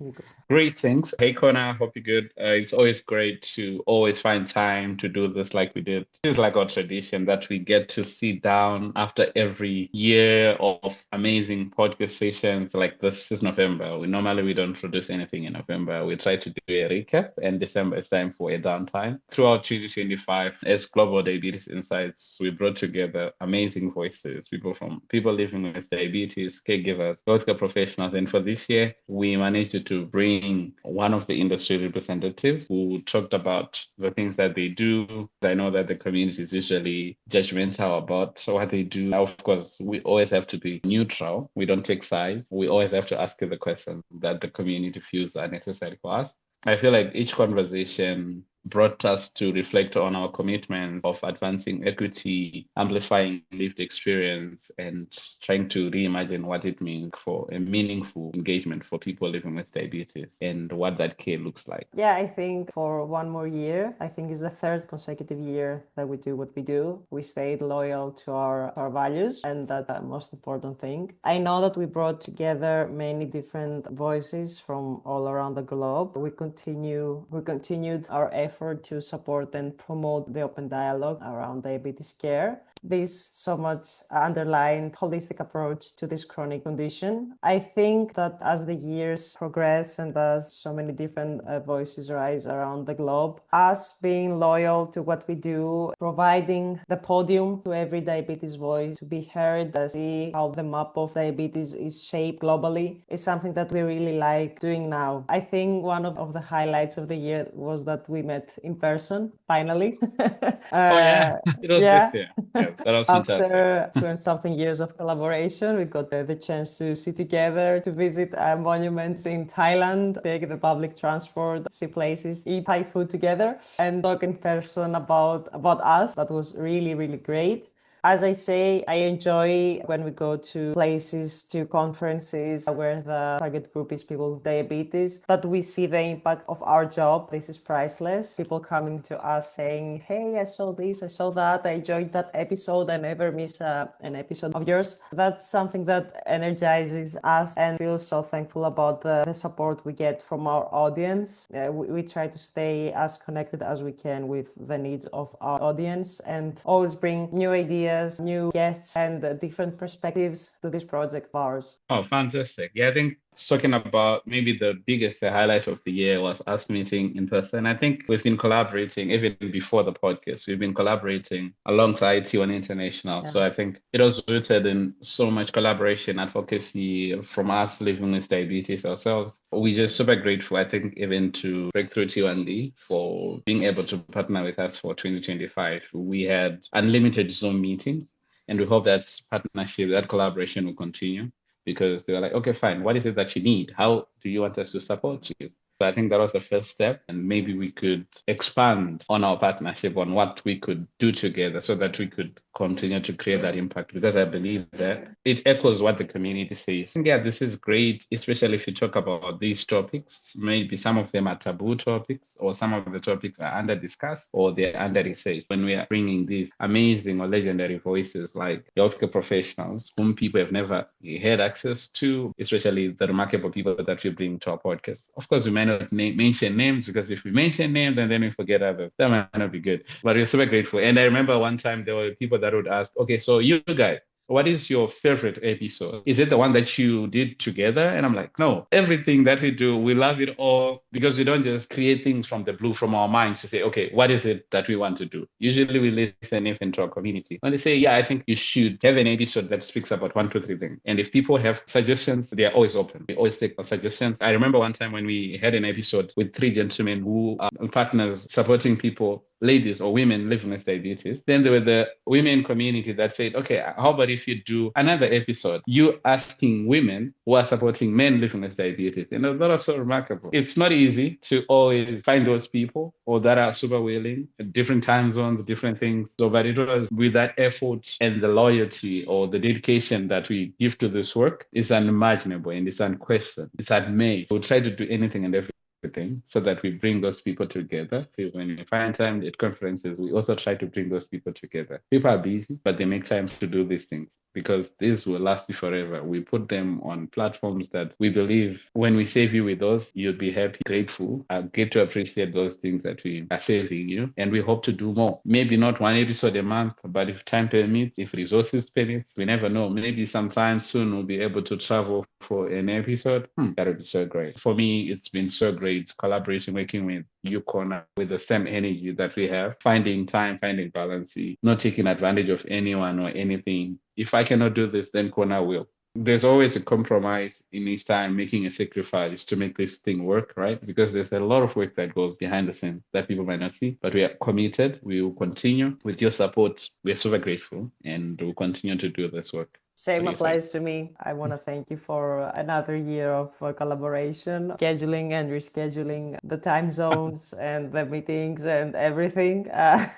You go. Greetings. Hey, Connor. Hope you're good. It's always great to always find time to do this like we did. This is like our tradition that we get to sit down after every year of amazing podcast sessions. Like this is November. We don't produce anything in November. We try to do a recap, and December is time for a downtime. Throughout 2025, as Global Diabetes Insights, we brought together amazing voices, people living with diabetes, caregivers, healthcare professionals, and for this year, we managed to bring one of the industry representatives who talked about the things that they do. I know that the community is usually judgmental about what they do. Of course, we always have to be neutral. We don't take sides. We always have to ask the questions that the community feels are necessary for us. I feel like each conversation brought us to reflect on our commitment of advancing equity, amplifying lived experience, and trying to reimagine what it means for a meaningful engagement for people living with diabetes and what that care looks like. Yeah, I think for one more year, I think it's the third consecutive year that we do what we do. We stayed loyal to our values, and that's the most important thing. I know that we brought together many different voices from all around the globe. We continued our effort to support and promote the open dialogue around diabetes care. This so much underlined holistic approach to this chronic condition. I think that as the years progress and as so many different voices rise around the globe, us being loyal to what we do, providing the podium to every diabetes voice to be heard, see how the map of diabetes is shaped globally, is something that we really like doing now. I think one of the highlights of the year was that we met in person, finally. Oh yeah, it was Yeah. this year. Yeah, that was fantastic. After two and something years of collaboration, we got the chance to sit together, to visit monuments in Thailand, take the public transport, see places, eat Thai food together, and talk in person about us. That was really, really great. As I say, I enjoy when we go to places, to conferences where the target group is people with diabetes, that we see the impact of our job. This is priceless. People coming to us saying, hey, I saw this, I saw that, I enjoyed that episode, I never miss an episode of yours. That's something that energizes us and feel so thankful about the support we get from our audience. We try to stay as connected as we can with the needs of our audience and always bring new ideas, new guests, and different perspectives to this project of ours. Oh, fantastic. Yeah, I think talking about maybe the biggest highlight of the year was us meeting in person. I think we've been collaborating even before the podcast. We've been collaborating alongside T1 International. Yeah. So I think it was rooted in so much collaboration, advocacy from us living with diabetes ourselves. We're just super grateful, I think, even to Breakthrough T1D for being able to partner with us for 2025. We had unlimited Zoom meetings, and we hope that partnership, that collaboration will continue because they were like, okay, fine. What is it that you need? How do you want us to support you? So I think that was the first step. And maybe we could expand on our partnership on what we could do together so that we could continue to create that impact because I believe that it echoes what the community says. And yeah, this is great, especially if you talk about these topics. Maybe some of them are taboo topics or some of the topics are under discussed or they're under research. When we are bringing these amazing or legendary voices like healthcare professionals whom people have never had access to, especially the remarkable people that we bring to our podcast. Of course, we may not mention names because if we mention names and then we forget others, that might not be good. But we're super grateful. And I remember one time there were people that would ask, okay, so you guys, what is your favorite episode? Is it the one that you did together? And I'm like, no, everything that we do, we love it all because we don't just create things from the blue from our minds to say, okay, what is it that we want to do? Usually we listen even to our community. When they say, yeah, I think you should have an episode that speaks about one, two, three things. And if people have suggestions, they are always open. We always take suggestions. I remember one time when we had an episode with three gentlemen who are partners supporting people, ladies or women living with diabetes. Then there were the women community that said, okay, how about if you do another episode, you asking women who are supporting men living with diabetes? And that was so remarkable. It's not easy to always find those people or that are super willing, different time zones, different things. So, but it was with that effort and the loyalty or the dedication that we give to this work is unimaginable and it's unquestioned. It's admired. We'll try to do anything and everything so that we bring those people together. So when we find time at conferences, we also try to bring those people together. People are busy, but they make time to do these things. because these will last you forever. We put them on platforms that we believe when we save you with those, you'll be happy, grateful, get to appreciate those things that we are saving you. And we hope to do more. Maybe not one episode a month, but if time permits, if resources permit, we never know. Maybe sometime soon we'll be able to travel for an episode. That would be so great. For me, it's been so great collaboration, working with you, Kona, with the same energy that we have, finding time, finding balance, not taking advantage of anyone or anything. If I cannot do this, then Kona will. There's always a compromise in each time, making a sacrifice to make this thing work, right? Because there's a lot of work that goes behind the scenes that people might not see, but we are committed. We will continue with your support. We're super grateful, and we'll continue to do this work. Same What do you say? applies to me. I want to thank you for another year of collaboration, scheduling and rescheduling the time zones and the meetings and everything. Yeah.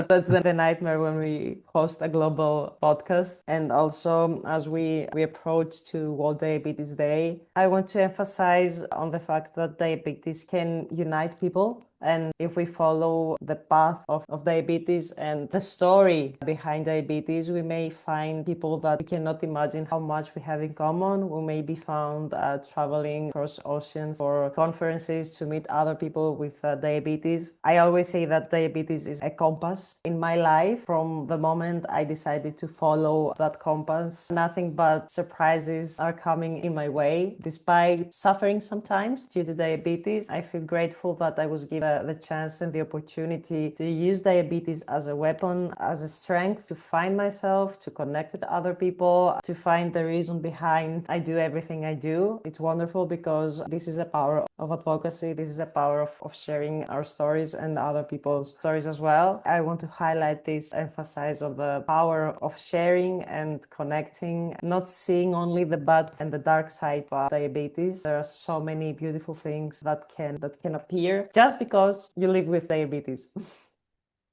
That's the nightmare when we host a global podcast. And also, as we approach to World Diabetes Day, I want to emphasize on the fact that diabetes can unite people. And if we follow the path of diabetes and the story behind diabetes, we may find people that we cannot imagine how much we have in common. We may be found traveling across oceans for conferences to meet other people with diabetes. I always say that diabetes is a compass in my life. From the moment I decided to follow that compass, nothing but surprises are coming in my way. Despite suffering sometimes due to diabetes, I feel grateful that I was given the chance and the opportunity to use diabetes as a weapon, as a strength to find myself, to connect with other people, to find the reason behind I do everything I do. It's wonderful because this is a power of advocacy. This is a power of sharing our stories and other people's stories as well. I want to highlight this, emphasize on the power of sharing and connecting, not seeing only the bad and the dark side of diabetes. There are so many beautiful things that can appear just because you live with diabetes.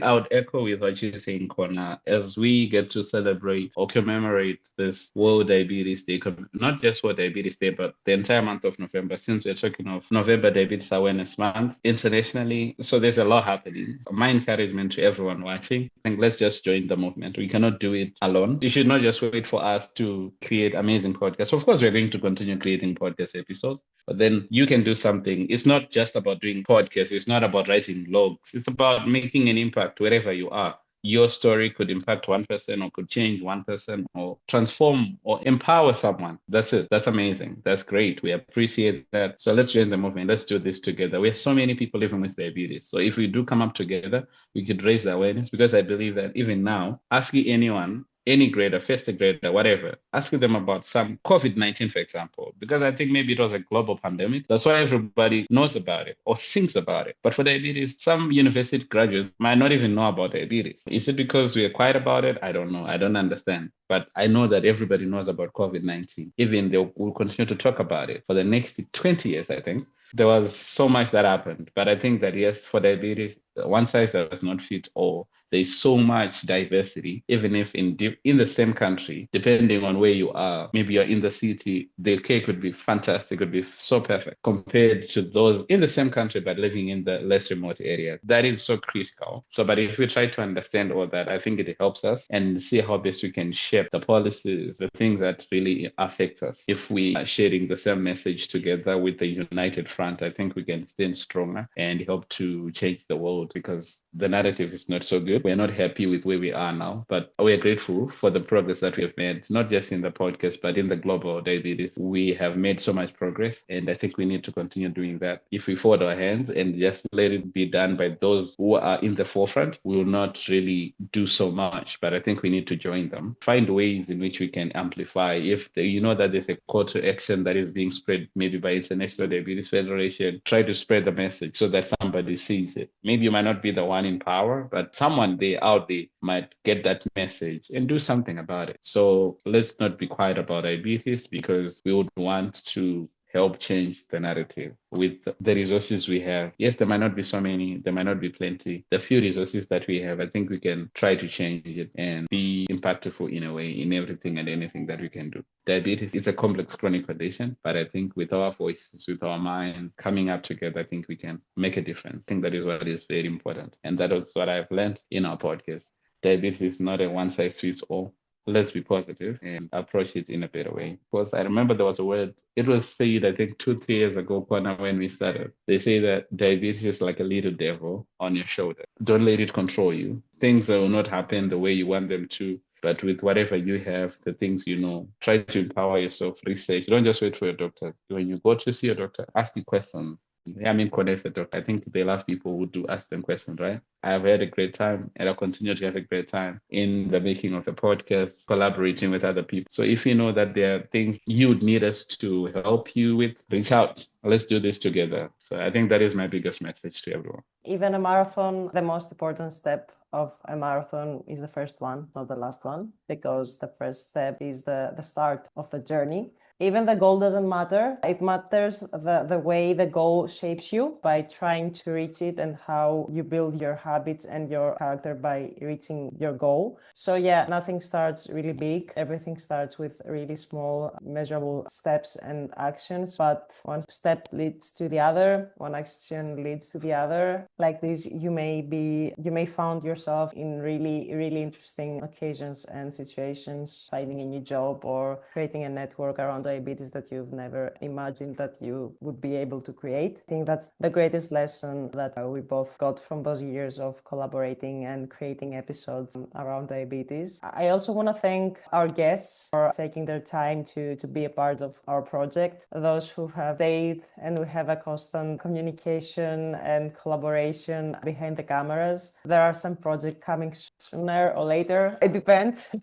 I would echo with what you're saying, Kona, as we get to celebrate or commemorate this World Diabetes Day, not just World Diabetes Day, but the entire month of November, since we're talking of November Diabetes Awareness Month internationally. So there's a lot happening. My encouragement to everyone watching, I think let's just join the movement. We cannot do it alone. You should not just wait for us to create amazing podcasts. Of course, we're going to continue creating podcast episodes, but then you can do something. It's not just about doing podcasts. It's not about writing blogs. It's about making an impact wherever you are. Your story could impact one person or could change one person or transform or empower someone. That's it. That's amazing. That's great. We appreciate that. So let's join the movement. Let's do this together. We have so many people living with diabetes. So if we do come up together, we could raise the awareness, because I believe that even now, asking anyone, any grader, first grader, whatever, asking them about some COVID-19, for example, because I think maybe it was a global pandemic. That's why everybody knows about it or thinks about it. But for diabetes, some university graduates might not even know about diabetes. Is it because we are quiet about it? I don't know. I don't understand. But I know that everybody knows about COVID-19. Even they will continue to talk about it for the next 20 years, I think. There was so much that happened. But I think that, yes, for diabetes, one size does not fit all. There's so much diversity, even if in the same country, depending on where you are, maybe you're in the city, the care could be fantastic, could be so perfect compared to those in the same country but living in the less remote areas. That is so critical. So, but if we try to understand all that, I think it helps us and see how best we can shape the policies, the things that really affect us. If we are sharing the same message together with the united front, I think we can stand stronger and help to change the world, because the narrative is not so good. We're not happy with where we are now, but we are grateful for the progress that we have made, not just in the podcast, but in the global diabetes. We have made so much progress, and I think we need to continue doing that. If we fold our hands and just let it be done by those who are in the forefront, we will not really do so much, but I think we need to join them, find ways in which we can amplify. If you know that there's a call to action that is being spread maybe by International Diabetes Federation, try to spread the message so that somebody sees it. Maybe you might not be the one in power, but someone there out there might get that message and do something about it. So let's not be quiet about diabetes, because we would want to help change the narrative with the resources we have. Yes, there might not be so many, there might not be plenty. The few resources that we have, I think we can try to change it and be impactful in a way in everything and anything that we can do. Diabetes is a complex chronic condition, but I think with our voices, with our minds coming up together, I think we can make a difference. I think that is what is very important. And that is what I've learned in our podcast. Diabetes is not a one size fits all. let's be positive and approach it in a better way. Because I remember there was a word, it was said, I think 2, 3 years ago, Kwana, when we started. They say that diabetes is like a little devil on your shoulder. Don't let it control you. Things will not happen the way you want them to. But with whatever you have, the things you know, try to empower yourself, research. Don't just wait for your doctor. When you go to see your doctor, ask your questions. Yeah, I mean, connect the doctor. I think they love people who do ask them questions, right? I've had a great time and I'll continue to have a great time in the making of the podcast, collaborating with other people. So if you know that there are things you'd need us to help you with, reach out. Let's do this together. So I think that is my biggest message to everyone. Even a marathon, the most important step of a marathon is the first one, not the last one, because the first step is the start of the journey. Even the goal doesn't matter. It matters the way the goal shapes you by trying to reach it and how you build your habits and your character by reaching your goal. So yeah, nothing starts really big. Everything starts with really small, measurable steps and actions. But one step leads to the other, one action leads to the other. Like this, you may find yourself in really, really interesting occasions and situations, finding a new job or creating a network around diabetes that you've never imagined that you would be able to create. I think that's the greatest lesson that we both got from those years of collaborating and creating episodes around diabetes. I also want to thank our guests for taking their time to be a part of our project, those who have stayed, and we have a constant communication and collaboration behind the cameras. There are some projects coming sooner or later, it depends.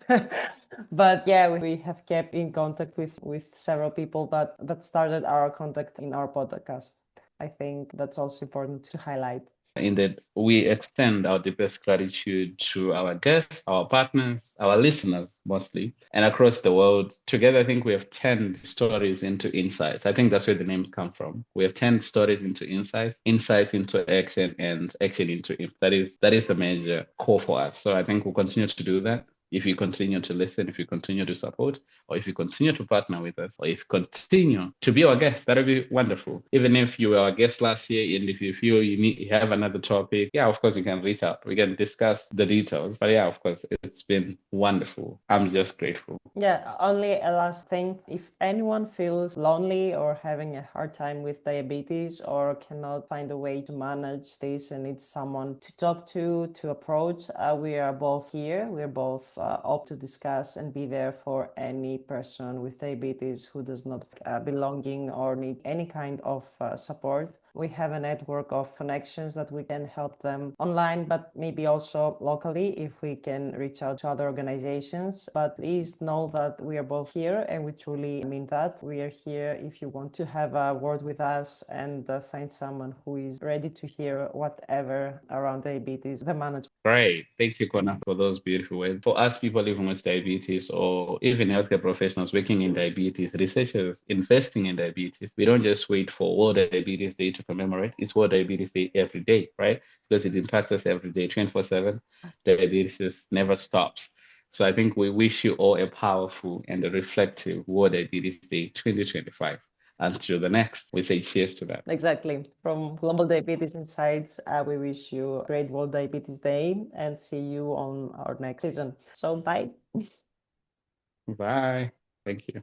But yeah, we have kept in contact with several people that started our contact in our podcast. I think that's also important to highlight. In that we extend our deepest gratitude to our guests, our partners, our listeners mostly, and across the world. Together, I think we have turned stories into insights. I think that's where the names come from. We have turned stories into insights, insights into action, and action into impact. That is the major core for us. So I think we'll continue to do that. If you continue to listen, if you continue to support, or if you continue to partner with us, or if you continue to be our guest, that would be wonderful. Even if you were our guest last year, and if you feel you have another topic, yeah, of course, you can reach out. We can discuss the details. But yeah, of course, it's been wonderful. I'm just grateful. Yeah, only a last thing. If anyone feels lonely or having a hard time with diabetes or cannot find a way to manage this and needs someone to talk to approach, we are both here. We're both up to discuss and be there for any person with diabetes who does not belonging or need any kind of support. We have a network of connections that we can help them online, but maybe also locally if we can reach out to other organizations. But please know that we are both here and we truly mean that. We are here if you want to have a word with us and find someone who is ready to hear whatever around diabetes, the management. Great. Thank you, Kona, for those beautiful words. For us people living with diabetes or even healthcare professionals working in diabetes, researchers investing in diabetes, we don't just wait for World Diabetes Day to commemorate. It's World Diabetes Day every day, right? Because it impacts us every day, 24/7. Diabetes never stops. So I think we wish you all a powerful and a reflective World Diabetes Day 2025. Until the next, we say cheers to that. Exactly. From Global Diabetes Insights, we wish you a great World Diabetes Day and see you on our next season. So bye. Bye. Thank you.